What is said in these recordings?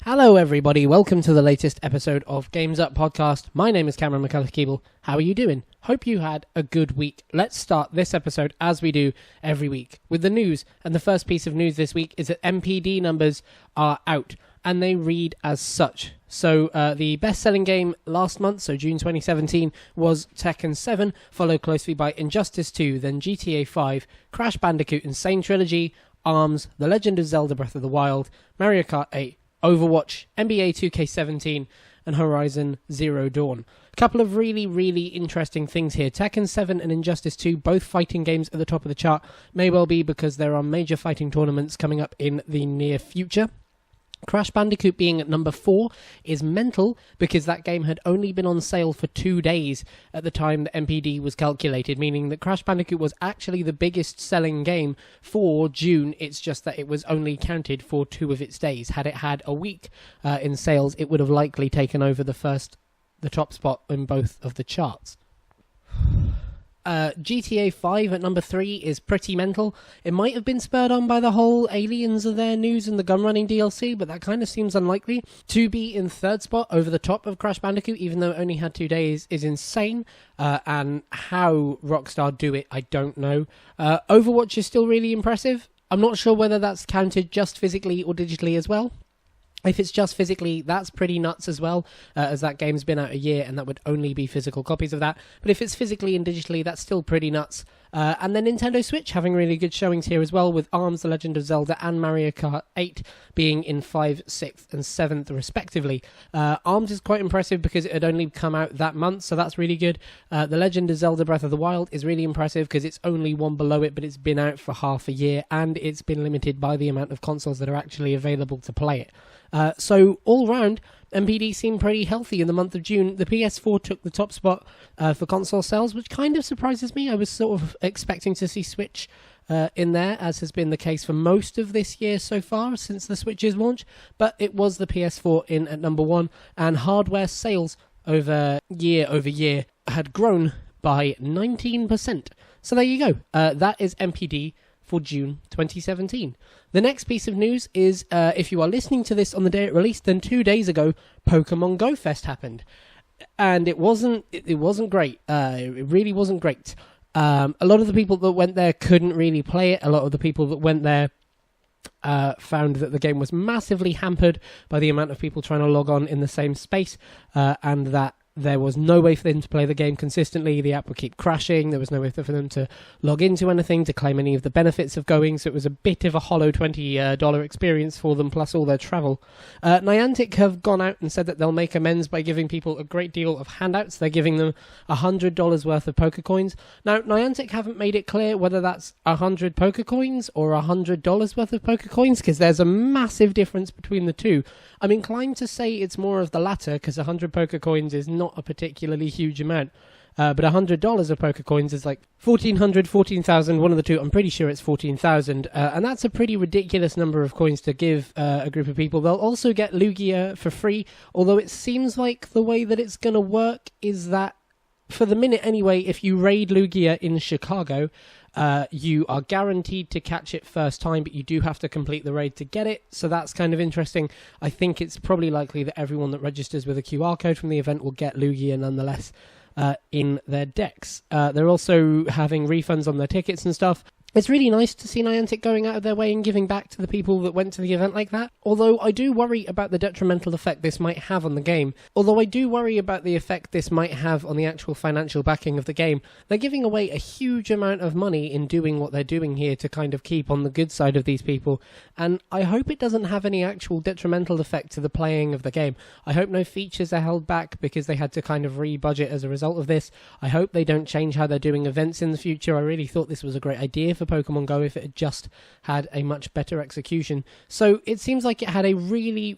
Hello everybody, welcome to the latest episode of Games Up Podcast. My name is Cameron McCullough-Keeble. How are you doing? Hope you had a good week. Let's start this episode as we do every week with the news. And the first piece of news this week is that MPD numbers are out and they read as such. So the best-selling game last month, so June 2017, was Tekken 7, followed closely by Injustice 2, then GTA 5, Crash Bandicoot Insane Trilogy, ARMS, The Legend of Zelda Breath of the Wild, Mario Kart 8, Overwatch, NBA 2K17, and Horizon Zero Dawn. A couple of really interesting things here. Tekken 7 and Injustice 2, both fighting games at the top of the chart, may well be because there are major fighting tournaments coming up in the near future. Crash Bandicoot being at number 4 is mental because that game had only been on sale for 2 days at the time the MPD was calculated, meaning that Crash Bandicoot was actually the biggest selling game for June. It's just that it was only counted for 2 of its days. Had it had a week in sales, it would have likely taken over the top spot in both of the charts. GTA 5 at number 3 is pretty mental. It might have been spurred on by the whole Aliens Are There news and the gun running DLC, but that kind of seems unlikely. To be in third spot over the top of Crash Bandicoot, even though it only had 2 days, is insane. And how Rockstar do it, I don't know. Overwatch is still really impressive. I'm not sure whether that's counted just physically or digitally as well. If it's just physically, that's pretty nuts as well, as that game's been out a year and that would only be physical copies of that. But if it's physically and digitally, that's still pretty nuts. And then Nintendo Switch having really good showings here as well, with ARMS, The Legend of Zelda, and Mario Kart 8 being in 5th, 6th, and 7th respectively. ARMS is quite impressive because it had only come out that month, so that's really good. The Legend of Zelda Breath of the Wild is really impressive because it's only one below it, but it's been out for half a year, and it's been limited by the amount of consoles that are actually available to play it. So all round, MPD seemed pretty healthy in the month of June. The PS4 took the top spot for console sales, which kind of surprises me. I was sort of expecting to see Switch in there, as has been the case for most of this year so far since the Switch's launch, but it was the PS4 in at number 1, and hardware sales over year had grown by 19%. So there you go. That is MPD for June 2017. The next piece of news is, if you are listening to this on the day it released, then 2 days ago, Pokemon Go Fest happened. And it wasn't great. It really wasn't great. A lot of the people that went there couldn't really play it. A lot of the people that went there found that the game was massively hampered by the amount of people trying to log on in the same space, and that there was no way for them to play the game consistently. The app would keep crashing. There was no way for them to log into anything, to claim any of the benefits of going. So it was a bit of a hollow $20 experience for them, plus all their travel. Niantic have gone out and said that they'll make amends by giving people a great deal of handouts. They're giving them $100 worth of Pokecoins. Now, Niantic haven't made it clear whether that's 100 Pokecoins or $100 worth of Pokecoins, because there's a massive difference between the two. I'm inclined to say it's more of the latter, because 100 Pokecoins is not a particularly huge amount. But $100 of Pokecoins is like 1,400, 14,000, one of the two. I'm pretty sure it's 14,000. And that's a pretty ridiculous number of coins to give a group of people. They'll also get Lugia for free, although it seems like the way that it's going to work is that, for the minute anyway, if you raid Lugia in Chicago, you are guaranteed to catch it first time, but you do have to complete the raid to get it, so that's kind of interesting. I think it's probably likely that everyone that registers with a QR code from the event will get Lugia nonetheless in their decks. They're also having refunds on their tickets and stuff. It's really nice to see Niantic going out of their way and giving back to the people that went to the event like that. Although I do worry about the detrimental effect this might have on the game. Although I do worry about the effect this might have on the actual financial backing of the game. They're giving away a huge amount of money in doing what they're doing here to kind of keep on the good side of these people. And I hope it doesn't have any actual detrimental effect to the playing of the game. I hope no features are held back because they had to kind of re-budget as a result of this. I hope they don't change how they're doing events in the future. I really thought this was a great idea for Pokemon Go if it had just had a much better execution. So it seems like it had a really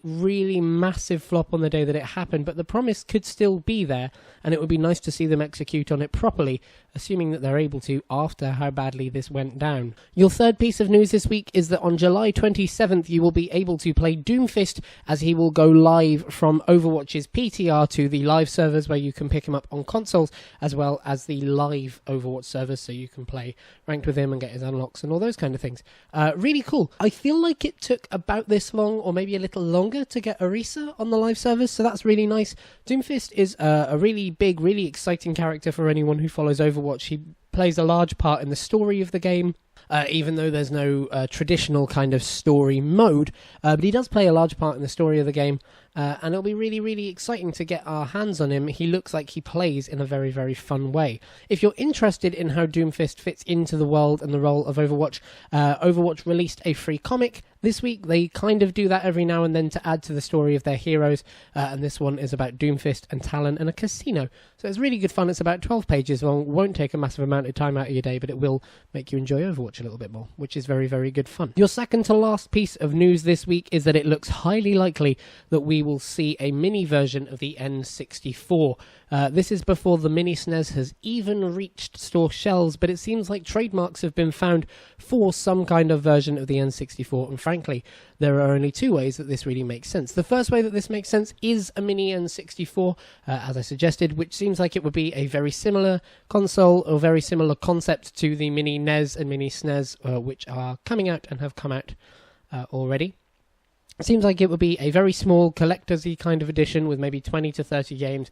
massive flop on the day that it happened, but the promise could still be there, and it would be nice to see them execute on it properly assuming that they're able to after how badly this went down. Your third piece of news this week is that on July 27th you will be able to play Doomfist, as he will go live from Overwatch's PTR to the live servers where you can pick him up on consoles, as well as the live Overwatch servers, so you can play ranked with him and get his unlocks and all those kind of things. Really cool. I feel like it took about this long, or maybe a little longer, to get Orisa on the live servers, so that's really nice. Doomfist is a really big, really exciting character for anyone who follows Overwatch. He plays a large part in the story of the game, even though there's no traditional kind of story mode, but he does play a large part in the story of the game, and it'll be really, really exciting to get our hands on him. He looks like he plays in a very, very fun way. If you're interested in how Doomfist fits into the world and the role of Overwatch, Overwatch released a free comic this week. They kind of do that every now and then to add to the story of their heroes, and this one is about Doomfist and Talon and a casino. So it's really good fun. It's about 12 pages long, won't take a massive amount of time out of your day, but it will make you enjoy Overwatch a little bit more, which is very, very good fun. Your second to last piece of news this week is that it looks highly likely that we will see a mini version of the N64. This is before the mini SNES has even reached store shelves, but it seems like trademarks have been found for some kind of version of the N64, and frankly, there are only two ways that this really makes sense. The first way that this makes sense is a mini N64, as I suggested, which seems like it would be a very similar console or very similar concept to the mini NES and mini SNES, which are coming out and have come out already. It seems like it would be a very small collector's-y kind of edition with maybe 20 to 30 games,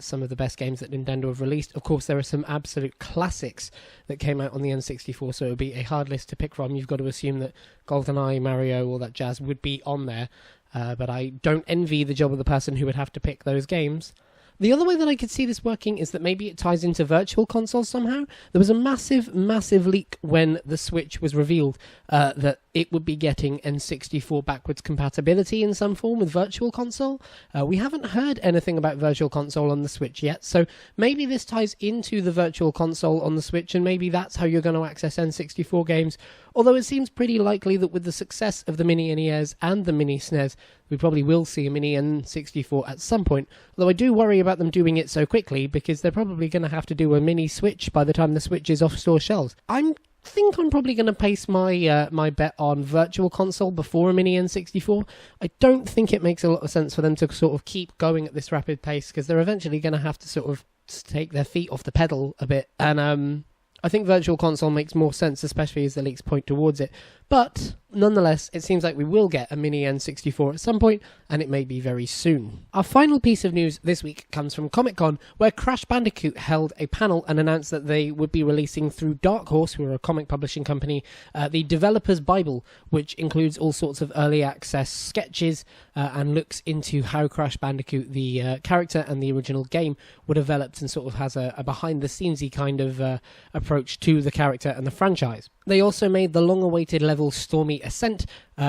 some of the best games that Nintendo have released. Of course, there are some absolute classics that came out on the N64, so it would be a hard list to pick from. You've got to assume that GoldenEye, Mario, all that jazz would be on there, but I don't envy the job of the person who would have to pick those games. The other way that I could see this working is that maybe it ties into Virtual Console somehow. There was a massive, massive leak when the Switch was revealed that it would be getting N64 backwards compatibility in some form with Virtual Console. We haven't heard anything about Virtual Console on the Switch yet, so maybe this ties into the Virtual Console on the Switch, and maybe that's how you're going to access N64 games. Although it seems pretty likely that with the success of the Mini NES and the Mini SNES, we probably will see a Mini N64 at some point. Although I do worry about them doing it so quickly, because they're probably going to have to do a Mini Switch by the time the Switch is off store shelves. I think I'm probably going to place my my bet on Virtual Console before a Mini N64. I don't think it makes a lot of sense for them to sort of keep going at this rapid pace, because they're eventually going to have to sort of take their feet off the pedal a bit, and I think Virtual Console makes more sense, especially as the leaks point towards it. But nonetheless, it seems like we will get a Mini N64 at some point, and it may be very soon. Our final piece of news this week comes from Comic-Con, where Crash Bandicoot held a panel and announced that they would be releasing through Dark Horse, who are a comic publishing company, the Developer's Bible, which includes all sorts of early access sketches and looks into how Crash Bandicoot, the character and the original game, were developed, and sort of has a behind-the-scenesy kind of approach to the character and the franchise. They also made the long-awaited level Stormy Ascent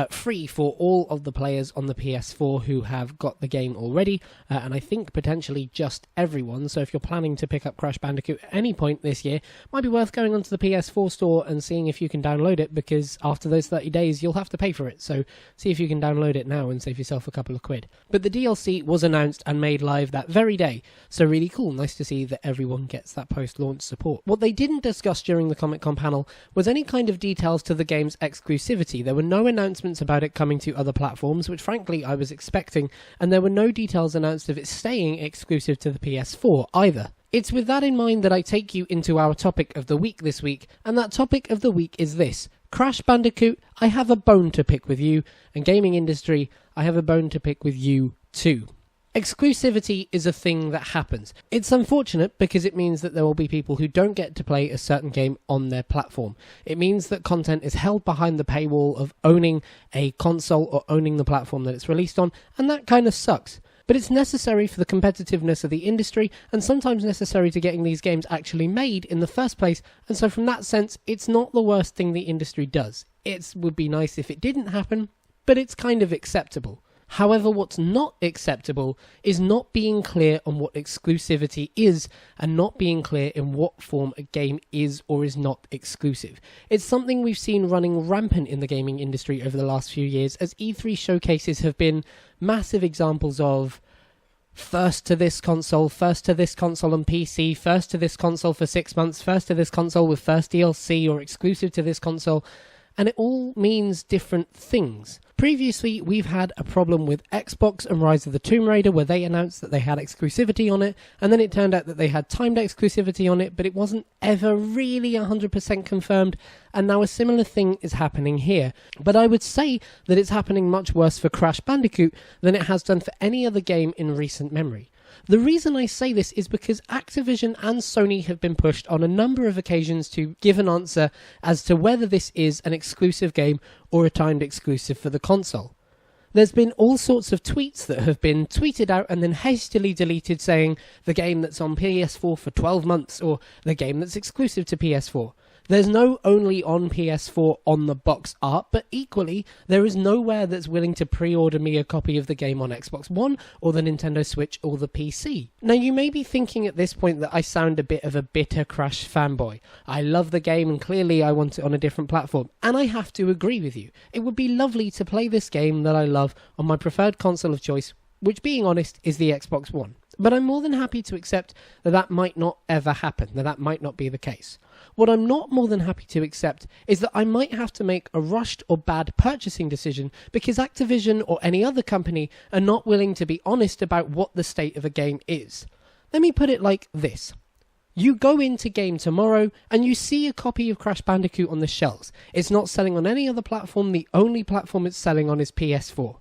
free for all of the players on the PS4 who have got the game already, and I think potentially just everyone. So if you're planning to pick up Crash Bandicoot at any point this year, it might be worth going onto the PS4 store and seeing if you can download it, because after those 30 days you'll have to pay for it. So see if you can download it now and save yourself a couple of quid. But the DLC was announced and made live that very day, so really cool. Nice to see that everyone gets that post-launch support. What they didn't discuss during the Comic-Con panel was any kind of details to the game's exclusivity. There were no announcements about it coming to other platforms, which frankly I was expecting, and there were no details announced of it staying exclusive to the PS4 either. It's with that in mind that I take you into our topic of the week this week, and that topic of the week is this: Crash Bandicoot, I have a bone to pick with you, and gaming industry, I have a bone to pick with you too. Exclusivity is a thing that happens. It's unfortunate because it means that there will be people who don't get to play a certain game on their platform. It means that content is held behind the paywall of owning a console or owning the platform that it's released on, and that kind of sucks. But it's necessary for the competitiveness of the industry, and sometimes necessary to getting these games actually made in the first place, and so from that sense, it's not the worst thing the industry does. It would be nice if it didn't happen, but it's kind of acceptable. However, what's not acceptable is not being clear on what exclusivity is, and not being clear in what form a game is or is not exclusive. It's something we've seen running rampant in the gaming industry over the last few years, as E3 showcases have been massive examples of first to this console on PC, first to this console for 6 months, first to this console with first DLC, or exclusive to this console, and it all means different things. Previously, we've had a problem with Xbox and Rise of the Tomb Raider, where they announced that they had exclusivity on it, and then it turned out that they had timed exclusivity on it, but it wasn't ever really 100% confirmed, and now a similar thing is happening here. But I would say that it's happening much worse for Crash Bandicoot than it has done for any other game in recent memory. The reason I say this is because Activision and Sony have been pushed on a number of occasions to give an answer as to whether this is an exclusive game or a timed exclusive for the console. There's been all sorts of tweets that have been tweeted out and then hastily deleted saying the game that's on PS4 for 12 months or the game that's exclusive to PS4. There's no only on PS4 on the box art, but equally, there is nowhere that's willing to pre-order me a copy of the game on Xbox One, or the Nintendo Switch, or the PC. Now, you may be thinking at this point that I sound a bit of a bitter Crash fanboy. I love the game, and clearly I want it on a different platform, and I have to agree with you. It would be lovely to play this game that I love on my preferred console of choice, which, being honest, is the Xbox One. But I'm more than happy to accept that that might not ever happen, that might not be the case. What I'm not more than happy to accept is that I might have to make a rushed or bad purchasing decision because Activision or any other company are not willing to be honest about what the state of a game is. Let me put it like this. You go into game tomorrow and you see a copy of Crash Bandicoot on the shelves. It's not selling on any other platform, the only platform it's selling on is PS4.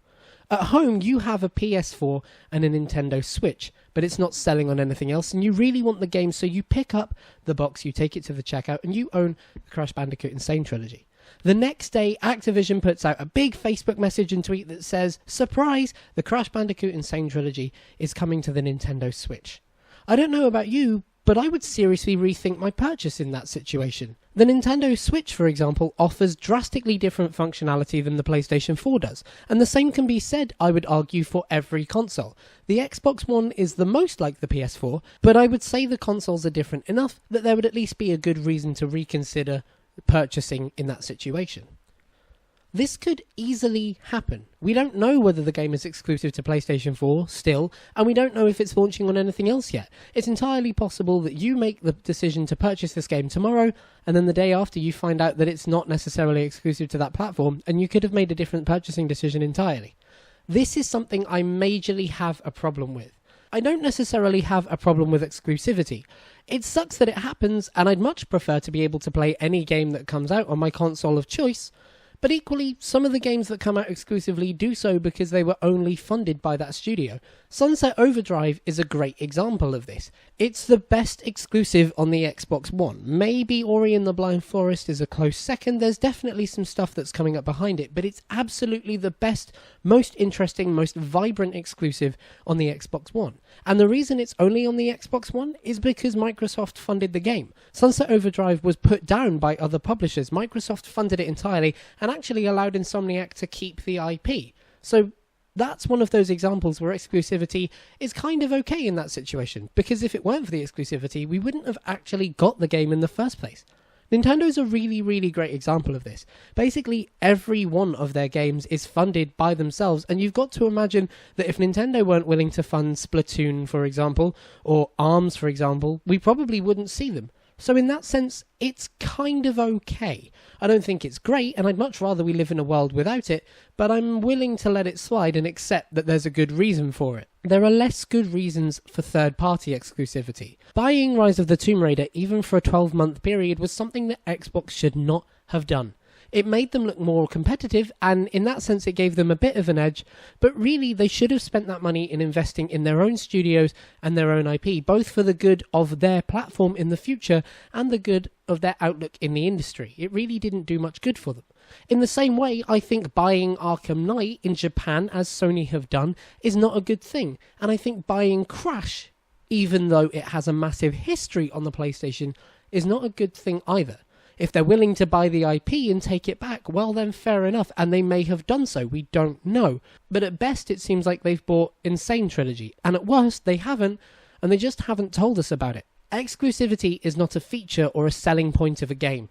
At home, you have a PS4 and a Nintendo Switch, but it's not selling on anything else, and you really want the game, so you pick up the box, you take it to the checkout, and you own the Crash Bandicoot Insane Trilogy. The next day, Activision puts out a big Facebook message and tweet that says, surprise, the Crash Bandicoot Insane Trilogy is coming to the Nintendo Switch. I don't know about you, but I would seriously rethink my purchase in that situation. The Nintendo Switch, for example, offers drastically different functionality than the PlayStation 4 does, and the same can be said, I would argue, for every console. The Xbox One is the most like the PS4, but I would say the consoles are different enough that there would at least be a good reason to reconsider purchasing in that situation. This could easily happen. We don't know whether the game is exclusive to PlayStation 4 still, and we don't know if it's launching on anything else yet. It's entirely possible that you make the decision to purchase this game tomorrow, and then the day after you find out that it's not necessarily exclusive to that platform, and you could have made a different purchasing decision entirely. This is something I majorly have a problem with. I don't necessarily have a problem with exclusivity. It sucks that it happens, and I'd much prefer to be able to play any game that comes out on my console of choice. But equally, some of the games that come out exclusively do so because they were only funded by that studio. Sunset Overdrive is a great example of this. It's the best exclusive on the Xbox One. Maybe Ori and the Blind Forest is a close second. There's definitely some stuff that's coming up behind it, but it's absolutely the best, most interesting, most vibrant exclusive on the Xbox One. And the reason it's only on the Xbox One is because Microsoft funded the game. Sunset Overdrive was put down by other publishers. Microsoft funded it entirely and actually allowed Insomniac to keep the IP. So that's one of those examples where exclusivity is kind of okay in that situation, because if it weren't for the exclusivity, we wouldn't have actually got the game in the first place. Nintendo's a really, really great example of this. Basically, every one of their games is funded by themselves, and you've got to imagine that if Nintendo weren't willing to fund Splatoon, for example, or ARMS, for example, we probably wouldn't see them. So in that sense, it's kind of okay. I don't think it's great, and I'd much rather we live in a world without it, but I'm willing to let it slide and accept that there's a good reason for it. There are less good reasons for third-party exclusivity. Buying Rise of the Tomb Raider, even for a 12-month period, was something that Xbox should not have done. It made them look more competitive, and in that sense it gave them a bit of an edge, but really they should have spent that money in investing in their own studios and their own IP, both for the good of their platform in the future and the good of their outlook in the industry. It really didn't do much good for them. In the same way, I think buying Arkham Knight in Japan, as Sony have done, is not a good thing, and I think buying Crash, even though it has a massive history on the PlayStation, is not a good thing either. If they're willing to buy the IP and take it back, well then fair enough, and they may have done so, we don't know. But at best it seems like they've bought Insane Trilogy, and at worst they haven't, and they just haven't told us about it. Exclusivity is not a feature or a selling point of a game.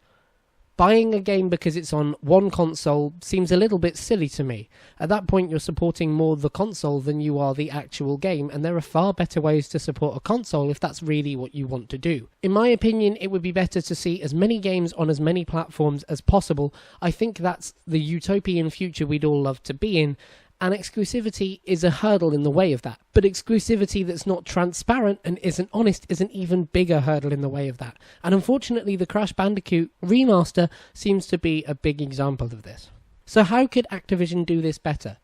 Buying a game because it's on one console seems a little bit silly to me. At that point, you're supporting more the console than you are the actual game, and there are far better ways to support a console if that's really what you want to do. In my opinion, it would be better to see as many games on as many platforms as possible. I think that's the utopian future we'd all love to be in, and exclusivity is a hurdle in the way of that. But exclusivity that's not transparent and isn't honest is an even bigger hurdle in the way of that. And unfortunately, the Crash Bandicoot remaster seems to be a big example of this. So how could Activision do this better?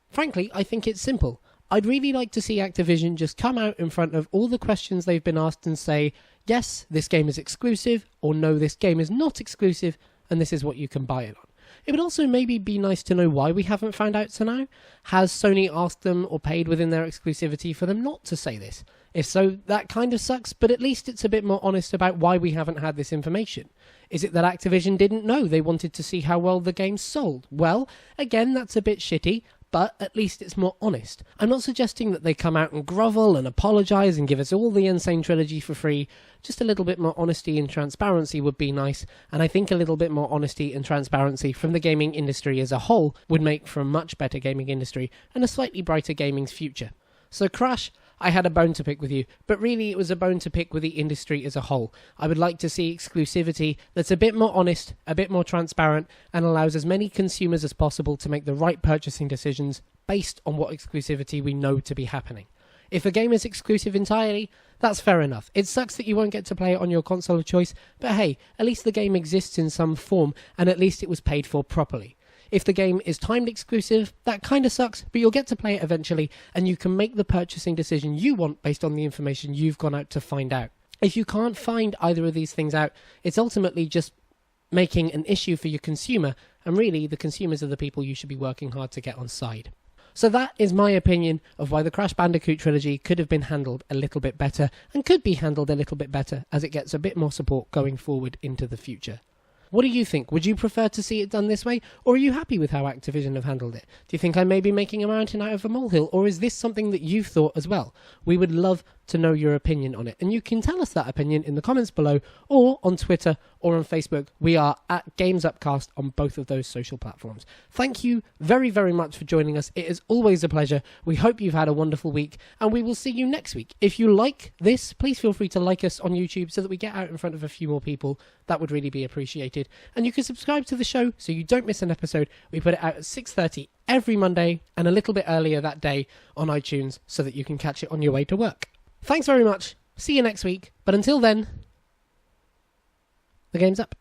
Frankly, I think it's simple. I'd really like to see Activision just come out in front of all the questions they've been asked and say, yes, this game is exclusive, or no, this game is not exclusive, and this is what you can buy it on. It would also maybe be nice to know why we haven't found out to now. Has Sony asked them or paid within their exclusivity for them not to say this? If so, that kind of sucks, but at least it's a bit more honest about why we haven't had this information. Is it that Activision didn't know they wanted to see how well the game sold? Well, again, that's a bit shitty, but at least it's more honest. I'm not suggesting that they come out and grovel and apologise and give us all the Insane Trilogy for free. Just a little bit more honesty and transparency would be nice, and I think a little bit more honesty and transparency from the gaming industry as a whole would make for a much better gaming industry and a slightly brighter gaming future. So Crash, I had a bone to pick with you, but really it was a bone to pick with the industry as a whole. I would like to see exclusivity that's a bit more honest, a bit more transparent, and allows as many consumers as possible to make the right purchasing decisions based on what exclusivity we know to be happening. If a game is exclusive entirely, that's fair enough. It sucks that you won't get to play it on your console of choice, but hey, at least the game exists in some form, and at least it was paid for properly. If the game is timed exclusive, that kind of sucks, but you'll get to play it eventually, and you can make the purchasing decision you want based on the information you've gone out to find out. If you can't find either of these things out, it's ultimately just making an issue for your consumer, and really the consumers are the people you should be working hard to get on side. So that is my opinion of why the Crash Bandicoot trilogy could have been handled a little bit better, and could be handled a little bit better as it gets a bit more support going forward into the future. What do you think? Would you prefer to see it done this way, or are you happy with how Activision have handled it? Do you think I may be making a mountain out of a molehill, or is this something that you've thought as well? We would love to know your opinion on it, and you can tell us that opinion in the comments below, or on Twitter, or on Facebook. We are at GamesUpcast on both of those social platforms. Thank you very, very much for joining us. It is always a pleasure. We hope you've had a wonderful week, and we will see you next week. If you like this, please feel free to like us on YouTube so that we get out in front of a few more people. That would really be appreciated. And you can subscribe to the show so you don't miss an episode. We put it out at 6:30 every Monday, and a little bit earlier that day on iTunes so that you can catch it on your way to work. Thanks very much. See you next week. But until then, the game's up.